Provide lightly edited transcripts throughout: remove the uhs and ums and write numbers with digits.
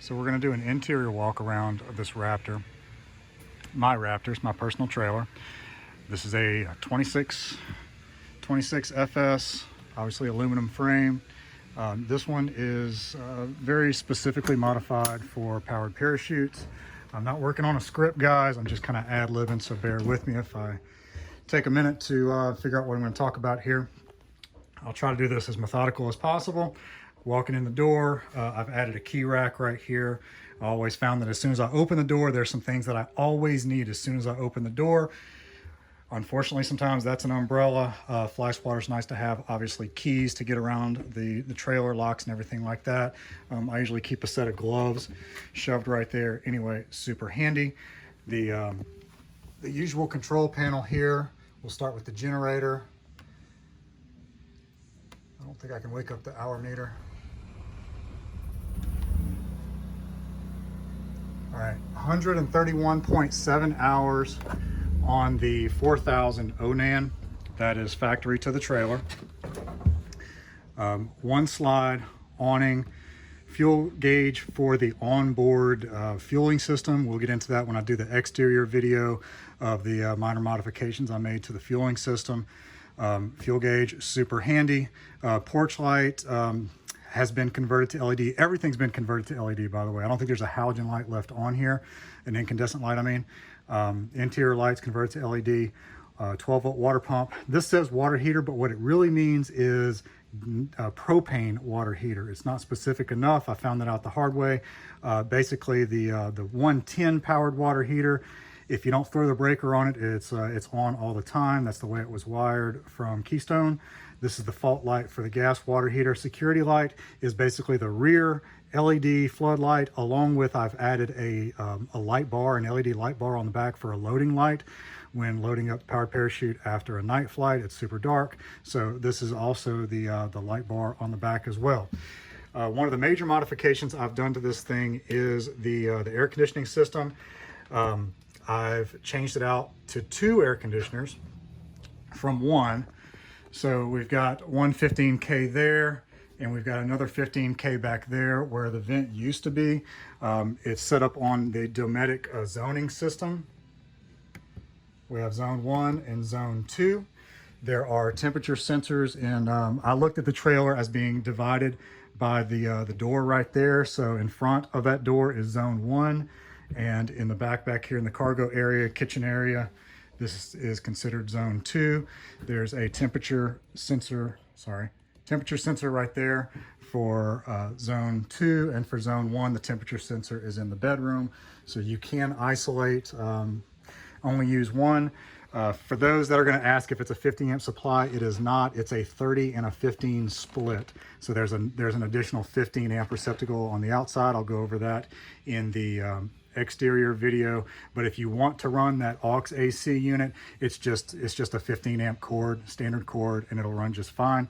So we're going to do an interior walk around of this Raptor. My Raptor's my personal trailer. This is a 26 FS, obviously aluminum frame. This one is very specifically modified for powered parachutes. I'm not working on a script, guys. I'm just kind of ad-libbing, so bear with me if I take a minute to figure out what I'm going to talk about here. I'll try to do this as methodical as possible. Walking in the door, I've added a key rack right here. I always found that as soon as I open the door, there's some things that I always need as soon as I open the door. Unfortunately, sometimes that's an umbrella. Fly swatter is nice to have. Obviously, keys to get around the trailer, locks and everything like that. I usually keep a set of gloves shoved right there. Anyway, super handy. The usual control panel here. We'll start with the generator. I don't think I can wake up the hour meter. All right, 131.7 hours on the 4000 Onan. That is factory to the trailer. One slide awning, fuel gauge for the onboard fueling system. We'll get into that when I do the exterior video of the minor modifications I made to the fueling system. Fuel gauge, super handy. Porch light has been converted to LED. Everything's been converted to LED, by the way. I don't think there's a halogen light left on here, an incandescent light, I mean. Interior lights converted to LED, 12-volt water pump. This says water heater, but what it really means is propane water heater. It's not specific enough. I found that out the hard way. Basically, the 110 powered water heater, if you don't throw the breaker on it, it's on all the time. That's the way it was wired from Keystone. This is the fault light for the gas water heater. Security light is basically the rear LED floodlight, along with I've added a light bar, an LED light bar on the back for a loading light when loading up the powered parachute after a night flight. It's super dark, so this is also the light bar on the back as well. One of the major modifications I've done to this thing is the air conditioning system. I've changed it out to 2 air conditioners from 1. So we've got one 15K there, and we've got another 15K back there where the vent used to be. It's set up on the Dometic zoning system. We have zone 1 and zone 2. There are temperature sensors, and I looked at the trailer as being divided by the door right there. So in front of that door is zone 1, and in the back here in the cargo area, kitchen area, this is considered zone 2. There's a temperature sensor right there for zone 2, and for zone 1, the temperature sensor is in the bedroom. So you can isolate, only use one. For those that are going to ask if it's a 50 amp supply, it is not. It's a 30 and a 15 split. So there's an additional 15 amp receptacle on the outside. I'll go over that in the exterior video. But if you want to run that aux AC unit, it's just a 15 amp cord, standard cord, and it'll run just fine.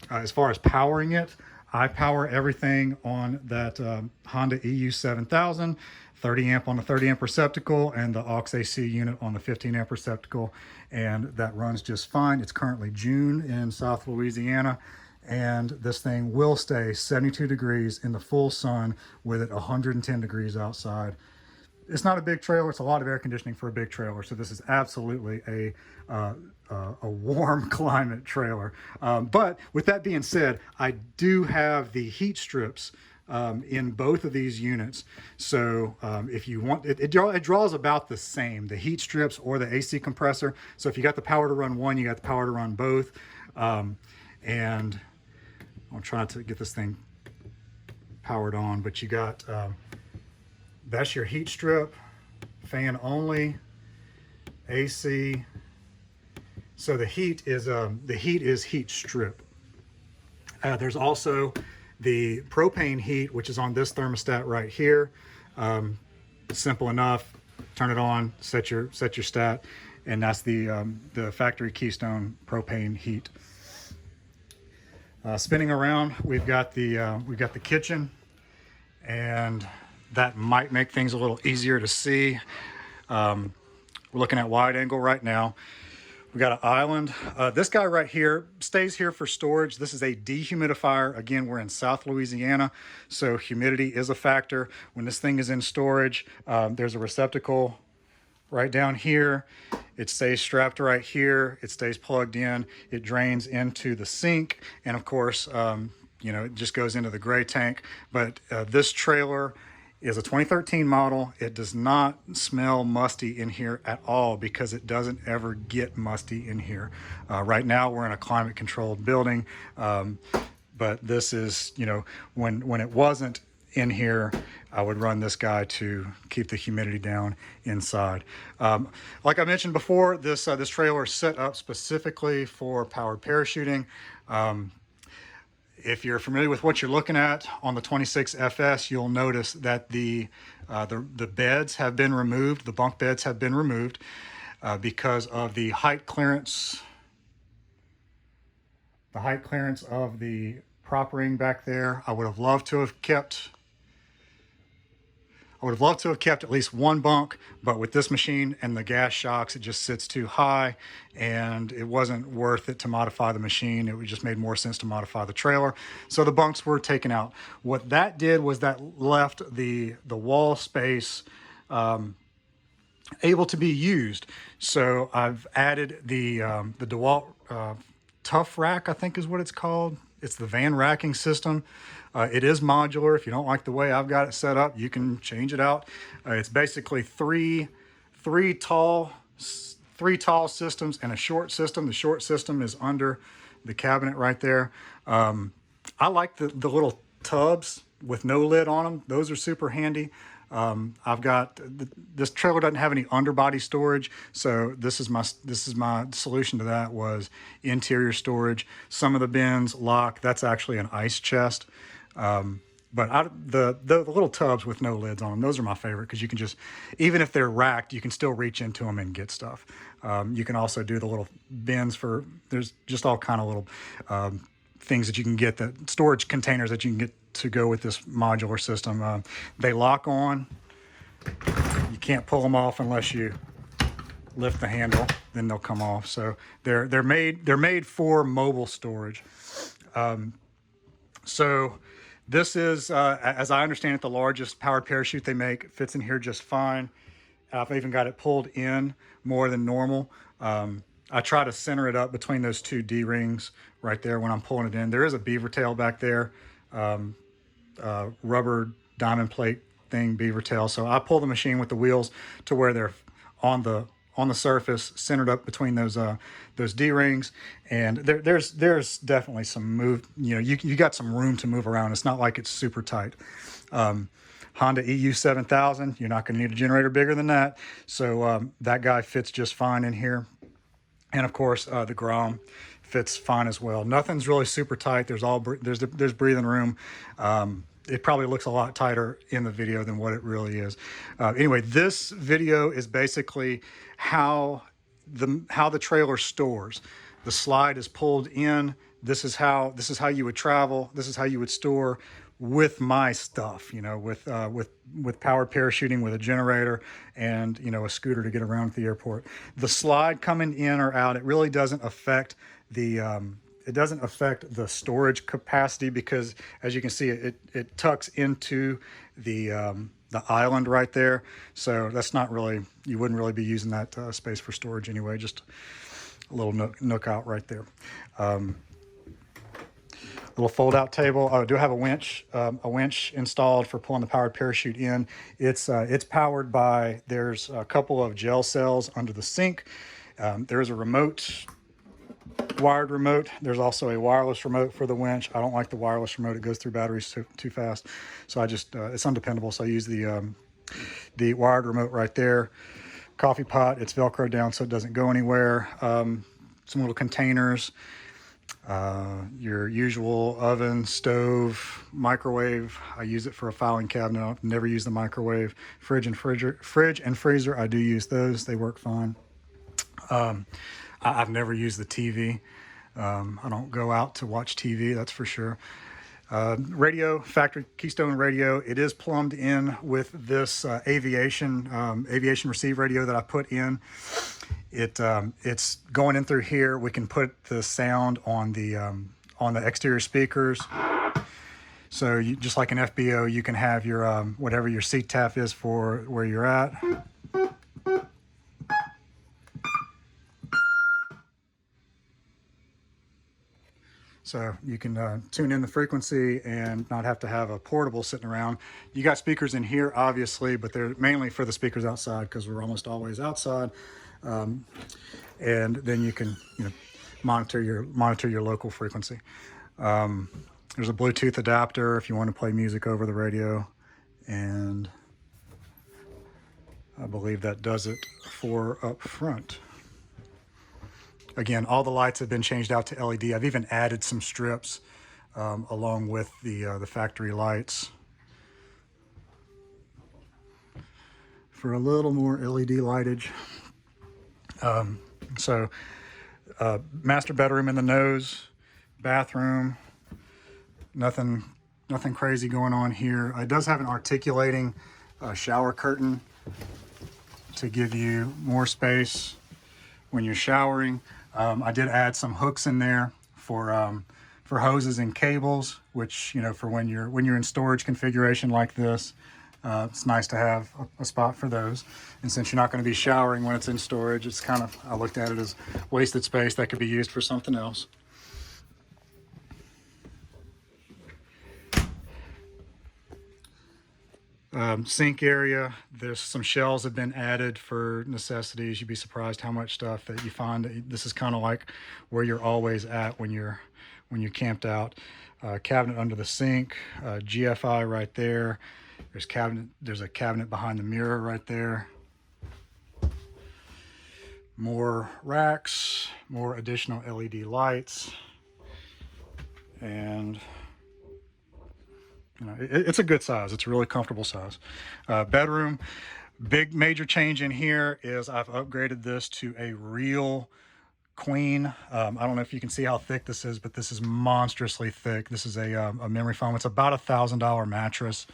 As far as powering it, I power everything on that Honda EU 7000, 30 amp on the 30 amp receptacle, and the aux AC unit on the 15 amp receptacle, and that runs just fine. It's currently June in South Louisiana, and this thing will stay 72 degrees in the full sun with it 110 degrees outside. It's not a big trailer. It's a lot of air conditioning for a big trailer. So this is absolutely a warm climate trailer. But with that being said, I do have the heat strips in both of these units. So if you want, it draws about the same, the heat strips or the AC compressor. So if you got the power to run one, you got the power to run both. And I'll try to get this thing powered on, but you got, that's your heat strip, fan only, AC. So the heat is heat strip. There's also the propane heat, which is on this thermostat right here. Simple enough. Turn it on, set your stat, and that's the factory Keystone propane heat. Spinning around, we've got the kitchen, and that might make things a little easier to see. We're looking at wide angle right now. We got an island. This guy right here stays here for storage. This is a dehumidifier. Again, we're in South Louisiana, so humidity is a factor. When this thing is in storage, there's a receptacle right down here. It stays strapped right here. It stays plugged in. It drains into the sink. And of course, you know, it just goes into the gray tank. But this trailer is a 2013 model. It does not smell musty in here at all because it doesn't ever get musty in here. Right now we're in a climate controlled building. But this is, you know, when it wasn't in here, I would run this guy to keep the humidity down inside. Like I mentioned before, this trailer is set up specifically for powered parachuting. If you're familiar with what you're looking at on the 26FS, you'll notice that the beds have been removed. The bunk beds have been removed because of the height clearance. The height clearance of the prop ring back there. I would have loved to have kept at least one bunk, but with this machine and the gas shocks, it just sits too high, and it wasn't worth it to modify the machine. It just made more sense to modify the trailer. So the bunks were taken out. What that did was that left the wall space able to be used. So I've added the DeWalt Tough Rack, I think is what it's called. It's the van racking system. It is modular. If you don't like the way I've got it set up, you can change it out. It's basically three tall systems and a short system. The short system is under the cabinet right there. I like the little tubs with no lid on them. Those are super handy. I've got this trailer doesn't have any underbody storage, so this is my solution to that was interior storage. Some of the bins lock. That's actually an ice chest. But the little tubs with no lids on them, those are my favorite because you can just, even if they're racked, you can still reach into them and get stuff. You can also do the little bins there's just all kind of little things that you can get, the storage containers that you can get to go with this modular system. They lock on. You can't pull them off unless you lift the handle, then they'll come off. So they're made for mobile storage. So this is, as I understand it, the largest powered parachute they make. It fits in here just fine. I've even got it pulled in more than normal. I try to center it up between those two D-rings right there when I'm pulling it in. There is a beaver tail back there, rubber diamond plate thing, beaver tail. So I pull the machine with the wheels to where they're on the surface, centered up between those D-rings, and there's definitely some move. You know, you got some room to move around. It's not like it's super tight. Honda EU 7000, you're not going to need a generator bigger than that. So that guy fits just fine in here. And of course, the Grom fits fine as well. Nothing's really super tight. There's breathing room. It probably looks a lot tighter in the video than what it really is. Anyway, this video is basically how the trailer stores. The slide is pulled in. This is how you would travel. This is how you would store with my stuff, you know, with powered parachuting, with a generator and, you know, a scooter to get around the airport. The slide coming in or out, it really doesn't affect the storage capacity because, as you can see, it tucks into the island right there. So that's not really, you wouldn't really be using that space for storage anyway, just a little nook out right there. Little fold-out table. I do have a winch installed for pulling the powered parachute in. It's powered by, there's a couple of gel cells under the sink. There's a remote, wired remote. There's also a wireless remote for the winch. I don't like the wireless remote. It goes through batteries too fast. So I just, it's undependable. So I use the wired remote right there. Coffee pot, it's Velcro down so it doesn't go anywhere. Some little containers. Your usual oven, stove, microwave. I use it for a filing cabinet. I've never used the microwave. Fridge and freezer, I do use those. They work fine. I've never used the TV. I don't go out to watch TV, that's for sure. Radio, factory Keystone radio. It is plumbed in with this aviation receive radio that I put in. It's going in through here. We can put the sound on the exterior speakers. So you, just like an FBO, you can have your whatever your seat tap is for where you're at. So you can tune in the frequency and not have to have a portable sitting around. You got speakers in here, obviously, but they're mainly for the speakers outside because we're almost always outside. And then you can, monitor your local frequency. There's a Bluetooth adapter if you want to play music over the radio, and I believe that does it for up front. Again, all the lights have been changed out to LED. I've even added some strips along with the factory lights for a little more LED lightage. Master bedroom in the nose, bathroom, nothing crazy going on here. It does have an articulating shower curtain to give you more space when you're showering. I did add some hooks in there for hoses and cables, which, for when you're in storage configuration like this, it's nice to have a spot for those. And since you're not going to be showering when it's in storage, it's kind of, I looked at it as wasted space that could be used for something else. Sink area, there's some shelves have been added for necessities. You'd be surprised how much stuff that you find. This is kind of like where you're always at when you're camped out. Cabinet under the sink, GFI right there. There's a cabinet behind the mirror right there. More racks, more additional LED lights, and it's a good size. It's a really comfortable size. Bedroom, big major change in here is I've upgraded this to a real queen. I don't know if you can see how thick this is, but this is monstrously thick. This is a memory foam. It's about $1,000 mattress.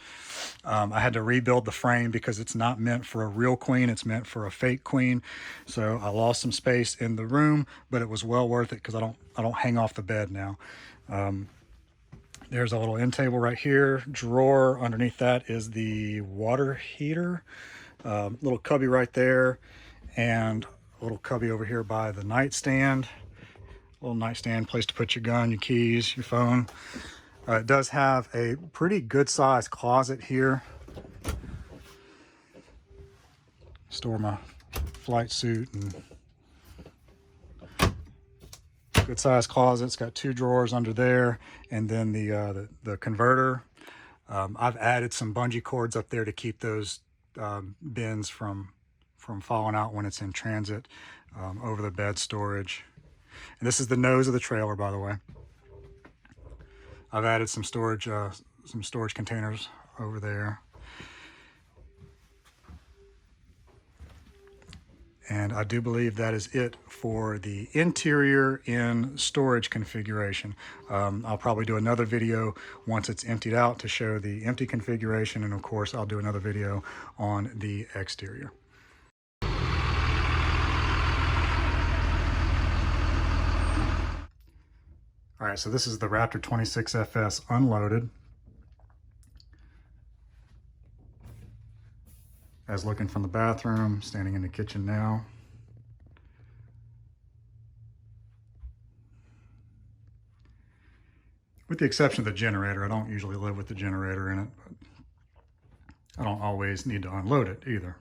I had to rebuild the frame because it's not meant for a real queen. It's meant for a fake queen. So I lost some space in the room, but it was well worth it because I don't hang off the bed now. There's a little end table right here. Drawer underneath that is the water heater. Little cubby right there, and a little cubby over here by the nightstand. Little nightstand, place to put your gun, your keys, your phone. It does have a pretty good sized closet here. Store my flight suit and good sized closet. It's got 2 drawers under there, and then the converter. I've added some bungee cords up there to keep those bins from falling out when it's in transit over the bed storage. And this is the nose of the trailer, by the way. I've added some storage containers over there. And I do believe that is it for the interior in storage configuration. I'll probably do another video once it's emptied out to show the empty configuration. And of course, I'll do another video on the exterior. All right, so this is the Raptor 26FS unloaded. As looking from the bathroom, standing in the kitchen now. With the exception of the generator, I don't usually live with the generator in it, but I don't always need to unload it either.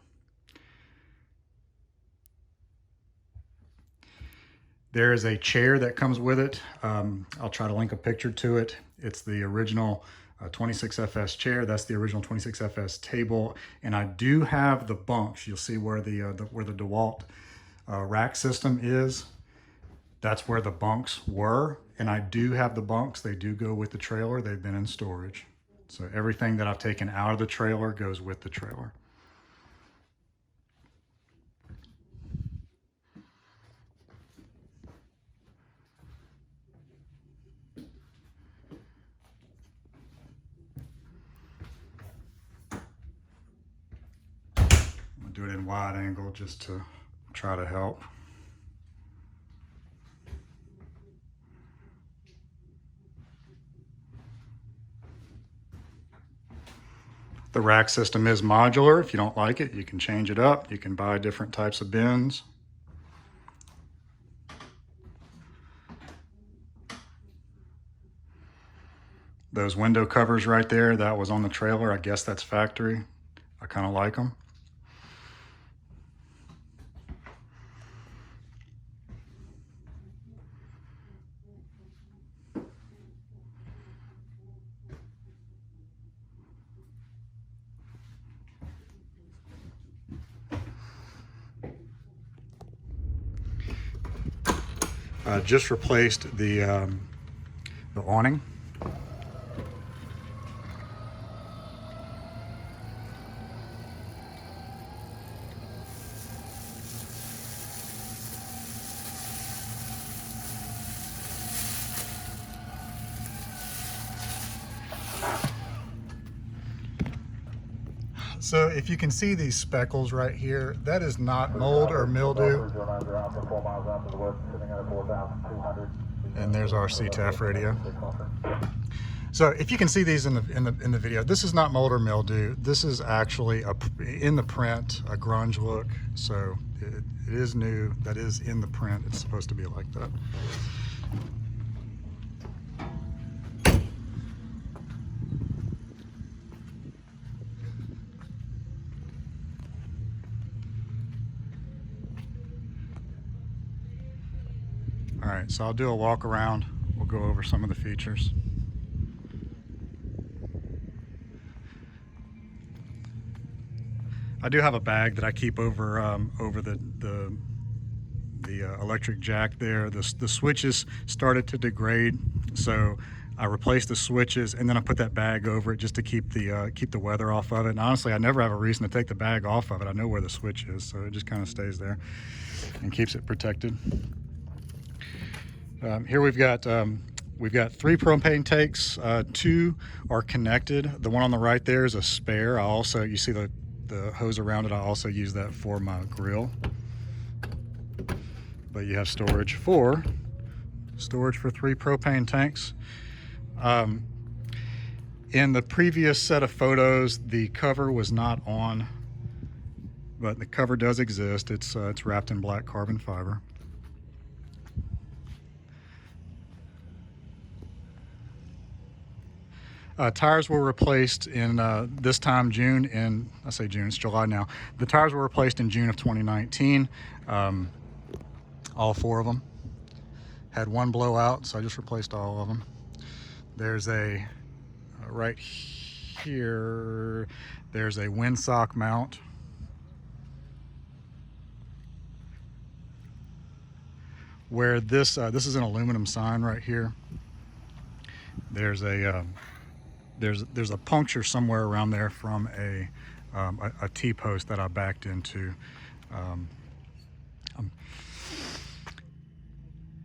There is a chair that comes with it. I'll try to link a picture to it. It's the original 26FS chair. That's the original 26FS table, and I do have the bunks. You'll see where the DeWalt rack system is. That's where the bunks were, and I do have the bunks. They do go with the trailer. They've been in storage, so everything that I've taken out of the trailer goes with the trailer. in wide angle just to try to help. The rack system is modular. If you don't like it, you can change it up. You can buy different types of bins. Those window covers right there, that was on the trailer. I guess that's factory. I kind of like them. Just replaced the awning. So if you can see these speckles right here, that is not mold or mildew. And there's our CTAF radio. So if you can see these in the video, this is not mold or mildew. This is actually in the print a grunge look. So it is new. That is in the print. It's supposed to be like that. All right, so I'll do a walk around. We'll go over some of the features. I do have a bag that I keep over over the electric jack there. The switches started to degrade, so I replaced the switches and then I put that bag over it just to keep the weather off of it. And honestly, I never have a reason to take the bag off of it. I know where the switch is, so it just kind of stays there and keeps it protected. Here we've got 3 propane tanks. 2 are connected. The one on the right there is a spare. I also, you see the hose around it, I also use that for my grill. But you have storage for 3 propane tanks. In the previous set of photos, the cover was not on, but the cover does exist. It's wrapped in black carbon fiber. Tires were replaced in this time June, in I say June, it's July now. The tires were replaced in June of 2019. All 4 of them. Had 1 blowout, so I just replaced all of them. There's a right here, there's a windsock mount. Where this is an aluminum sign right here. There's a there's a puncture somewhere around there from a T-post that I backed into.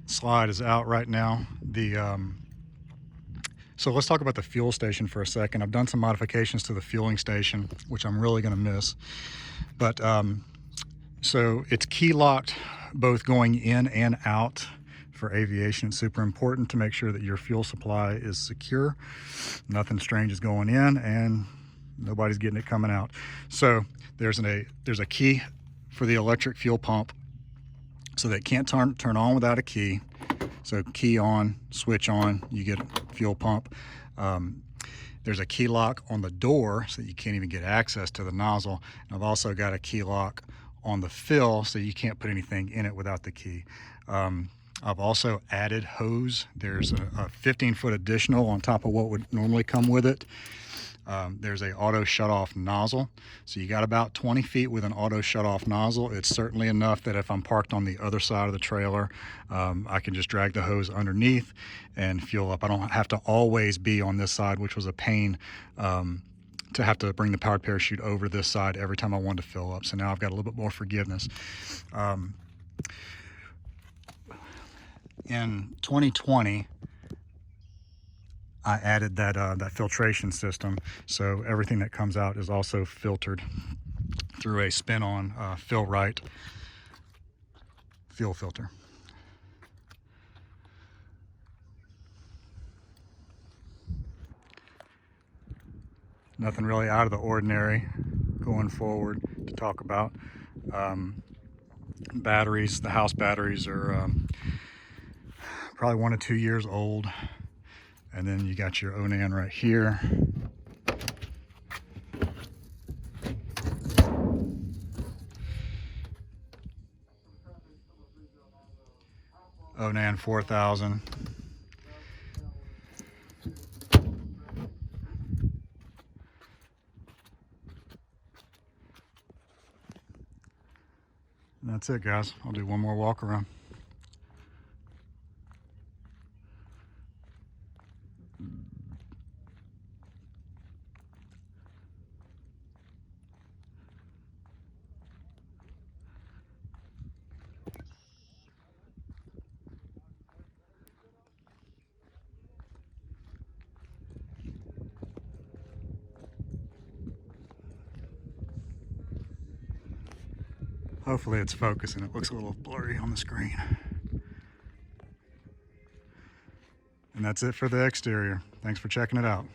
Slide is out right now. So let's talk about the fuel station for a second. I've done some modifications to the fueling station, which I'm really going to miss. But so it's key locked both going in and out. For aviation, it's super important to make sure that your fuel supply is secure. Nothing strange is going in and nobody's getting it coming out. So there's a key for the electric fuel pump, so that it can't turn on without a key. So key on, switch on, you get a fuel pump. There's a key lock on the door so that you can't even get access to the nozzle. And I've also got a key lock on the fill so you can't put anything in it without the key. I've also added hose. There's a 15-foot additional on top of what would normally come with it. There's a auto shut-off nozzle. So you got about 20 feet with an auto shut-off nozzle. It's certainly enough that if I'm parked on the other side of the trailer, I can just drag the hose underneath and fuel up. I don't have to always be on this side, which was a pain to have to bring the powered parachute over this side every time I wanted to fill up. So now I've got a little bit more forgiveness. In 2020, I added that filtration system, so everything that comes out is also filtered through a spin-on Fill Right fuel filter. Nothing really out of the ordinary going forward to talk about. Batteries, the house batteries are probably 1 to 2 years old. And then you got your Onan right here. Onan 4000. And that's it, guys. I'll do one more walk around. Hopefully it's focusing. It looks a little blurry on the screen. And that's it for the exterior. Thanks for checking it out.